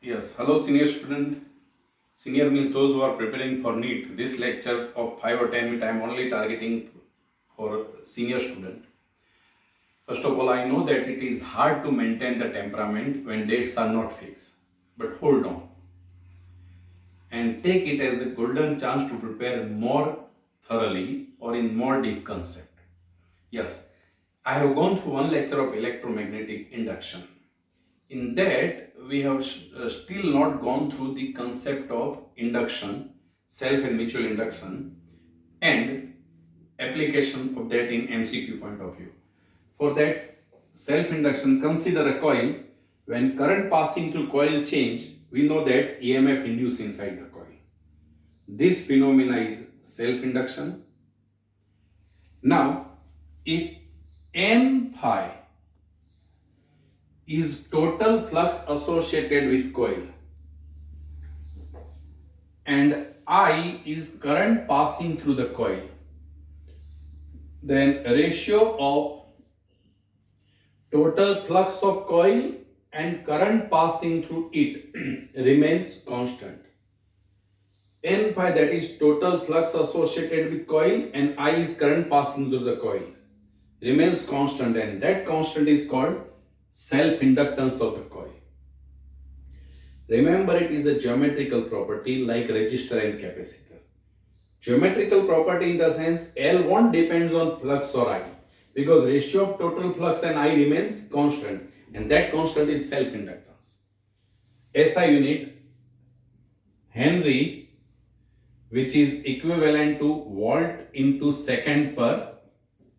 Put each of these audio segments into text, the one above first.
Yes, hello senior student. Senior means those who are preparing for NEET. This lecture of 5 or 10 minutes I am only targeting for senior student. First of all, I know that it is hard to maintain the temperament when dates are not fixed. But hold on and take it as a golden chance to prepare more thoroughly or in more deep concept. Yes, I have gone through one lecture of electromagnetic induction. In that, we have still not gone through the concept of induction, self and mutual induction, and application of that in MCQ point of view. For that self induction, consider a coil. When current passing through coil change, we know that EMF induced inside the coil. This phenomena is self induction. Now, if N phi is total flux associated with coil and I is current passing through the coil, then ratio of total flux of coil and current passing through it remains constant. N phi, that is total flux associated with coil, and I is current passing through the coil, remains constant, and that constant is called self-inductance of the coil. Remember, it is a geometrical property like resistor and capacitor. Geometrical property in the sense L1 depends on flux or I, because ratio of total flux and I remains constant, and that constant is self-inductance. SI unit, Henry, which is equivalent to volt into second per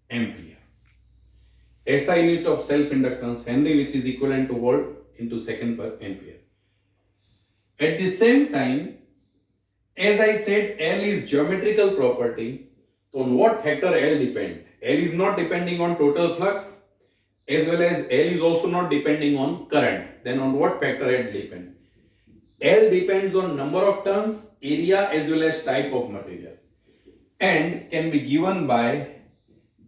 ampere. SI unit of self-inductance, Henry, which is equivalent to volt into second per ampere. At the same time, as I said, L is geometrical property. So on what factor L depend? L is not depending on total flux, as well as L is also not depending on current. Then on what factor L depend? L depends on number of turns, area, as well as type of material, and can be given by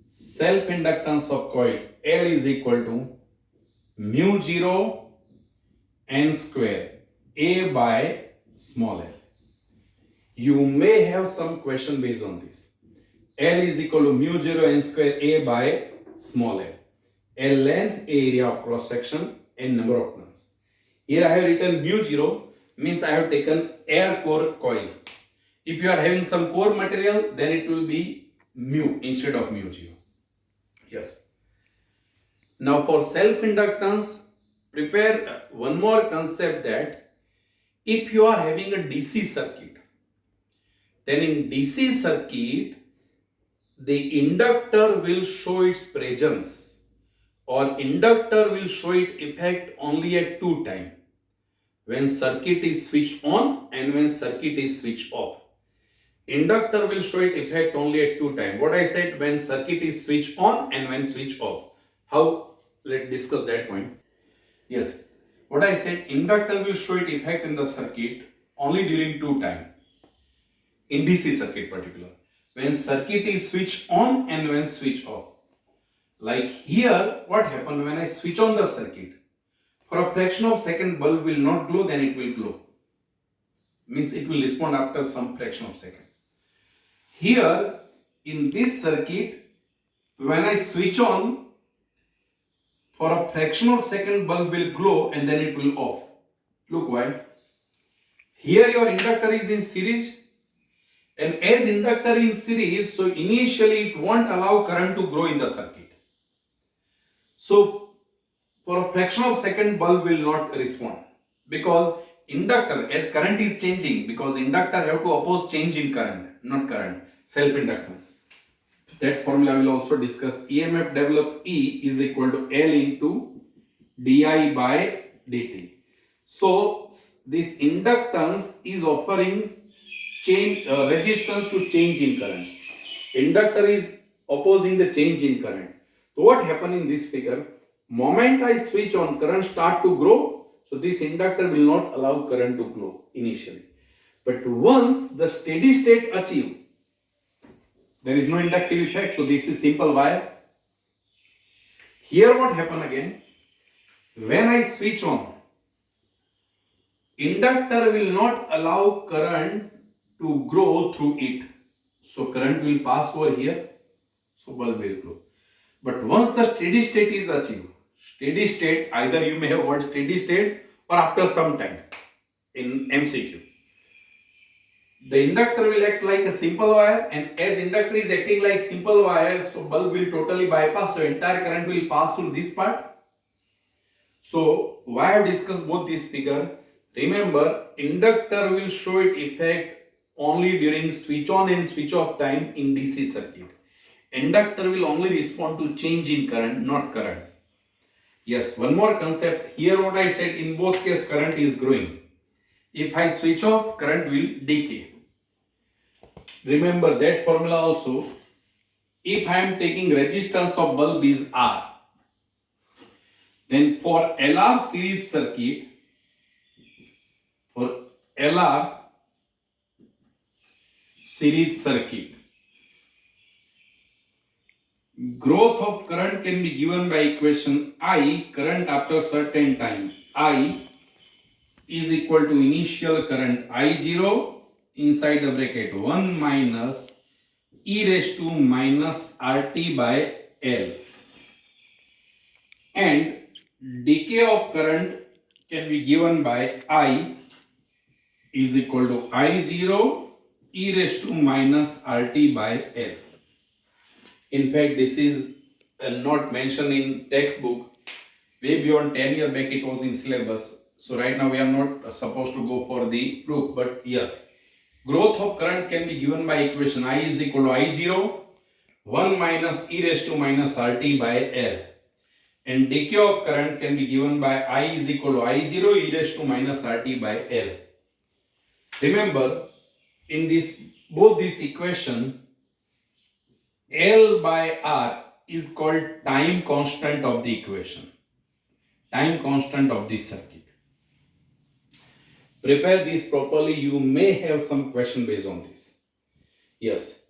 self-inductance of coil. L is equal to mu 0 n square A by small l. You may have some question based on this. L is equal to mu 0 n square A by small l. L length, area of cross section, and number of turns. Here I have written mu 0 means I have taken air core coil. If you are having some core material, then it will be mu instead of mu 0. Yes. Now for self-inductance, prepare one more concept that if you are having a DC circuit, then in DC circuit, the inductor will show its presence, or inductor will show its effect only at two times. When circuit is switched on and when circuit is switched off. Inductor will show its effect only at two times. What I said, when circuit is switched on and when switched off. How? Let's discuss that point. Yes. What I said, inductor will show its effect in the circuit only during two times. In DC circuit particular. When circuit is switched on and when switched off. Like here, what happened when I switch on the circuit? For a fraction of second, bulb will not glow, then it will glow. Means it will respond after some fraction of second. Here, in this circuit, when I switch on, for a fraction of second, bulb will glow and then it will off. Look why. Here your inductor is in series, and as inductor in series, so initially it won't allow current to grow in the circuit. So for a fraction of second, bulb will not respond, because inductor, as current is changing, because inductor have to oppose change in current, not current, self-inductance. That formula will also discuss. EMF developed E is equal to L into di by dt. So this inductance is offering change resistance to change in current. Inductor is opposing the change in current. So what happened in this figure? Moment I switch on, current start to grow, so this inductor will not allow current to grow initially. But once the steady state achieved, there is no inductive effect, so this is simple wire. Here what happened again? When I switch on, Inductor will not allow current to grow through it. So current will pass over here. So bulb will flow. But once the steady state is achieved, steady state, either you may have word steady state or after some time in MCQ. The inductor will act like a simple wire, and as inductor is acting like simple wire, so bulb will totally bypass, so entire current will pass through this part. So why I have discussed both this figure? Remember, inductor will show its effect only during switch on and switch off time in DC circuit. Inductor will only respond to change in current, not current. Yes, one more concept. Here what I said, in both cases current is growing. If I switch off, current will decay. Remember that formula also. If I am taking resistance of bulb is R, then for LR series circuit, growth of current can be given by equation I, current after certain time. I is equal to initial current I0 inside the bracket 1 minus e raised to minus RT by L. And decay of current can be given by I is equal to I0 e raised to minus RT by L. In fact, this is not mentioned in textbook. Way beyond 10 years back it was in syllabus. So right now we are not supposed to go for the proof, but yes. Growth of current can be given by equation I is equal to I0 1 minus e raised to minus RT by L. And decay of current can be given by I is equal to I0 e raised to minus RT by L. Remember, in both this equation, L by R is called time constant of the equation. Time constant of this circuit. Prepare this properly. You may have some question based on this. Yes.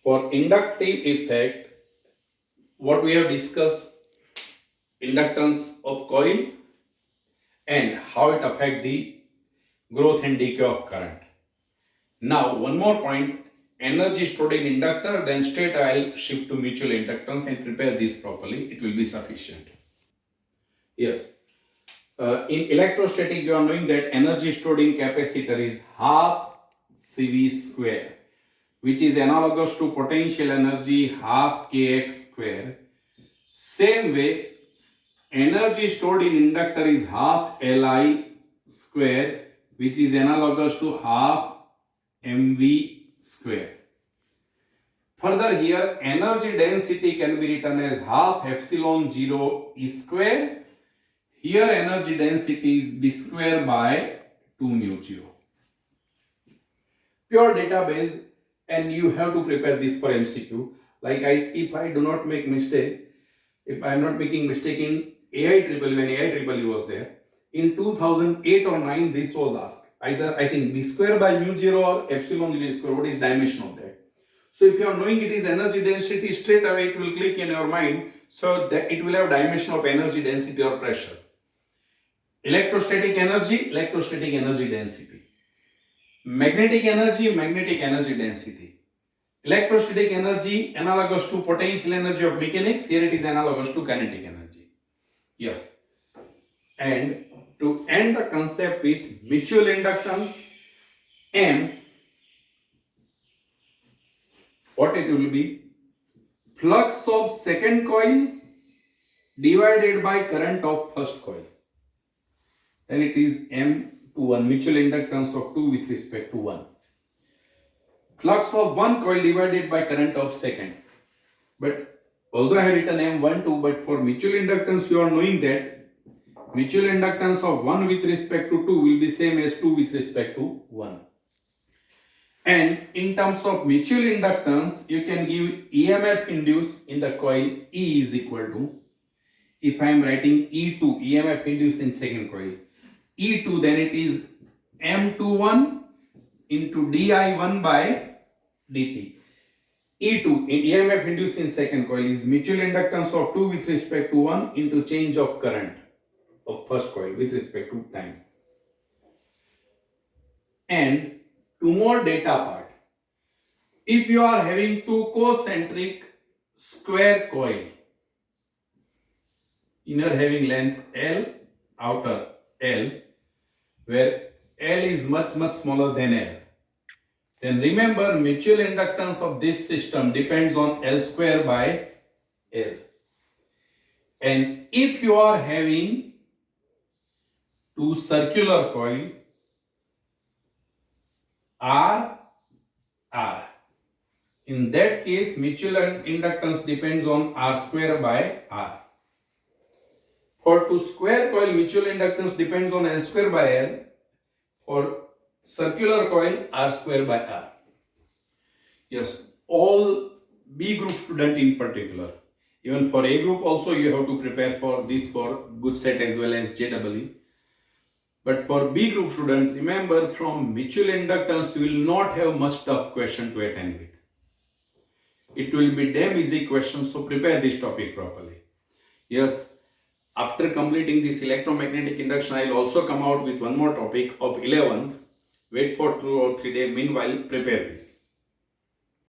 For inductive effect, what we have discussed, inductance of coil and how it affects the growth and decay of current. Now, one more point, energy stored in inductor, then straight I will shift to mutual inductance and prepare this properly. It will be sufficient. Yes. In electrostatic, you are knowing that energy stored in capacitor is half CV square, which is analogous to potential energy half kx square. Same way, energy stored in inductor is half Li square, which is analogous to half mv square. Further here, energy density can be written as half epsilon 0 E square. Here energy density is B square by 2 mu 0. Pure database, and you have to prepare this for MCQ. Like if I do not make mistake, if I am not making mistake in AIEEE, when AIEEE was there, in 2008 or 9 this was asked. Either I think B square by mu 0 or epsilon 0 square, what is dimension of that? So if you are knowing it is energy density, straight away it will click in your mind, so that it will have dimension of energy density or pressure. Electrostatic energy density. Magnetic energy density. Electrostatic energy analogous to potential energy of mechanics, here it is analogous to kinetic energy. Yes. And to end the concept with mutual inductance, M, what it will be? Flux of second coil divided by current of first coil. Then it is M to 1, mutual inductance of 2 with respect to 1. Flux of one coil divided by current of second. But although I have written M12, but for mutual inductance you are knowing that mutual inductance of 1 with respect to 2 will be same as 2 with respect to 1. And in terms of mutual inductance, you can give EMF induced in the coil E is equal to, if I am writing E2, EMF induced in second coil, E2, then it is M21 into Di1 by dt. E2, EMF induced in second coil, is mutual inductance of 2 with respect to 1 into change of current of first coil with respect to time. And two more data part. If you are having two concentric square coil, inner having length L, outer L, where L is much smaller than L, then remember mutual inductance of this system depends on L square by L. And if you are having two circular coil R, in that case mutual inductance depends on R square by R. For two square coil, mutual inductance depends on L square by L. For circular coil, R square by R. Yes, all B group student in particular. Even for A group also you have to prepare for this for good set as well as JEE. But for B group student, remember from mutual inductance you will not have much tough question to attend with. It will be damn easy questions, so prepare this topic properly. Yes, after completing this electromagnetic induction, I will also come out with one more topic of 11th. Wait for 2 or 3 days. Meanwhile, prepare this.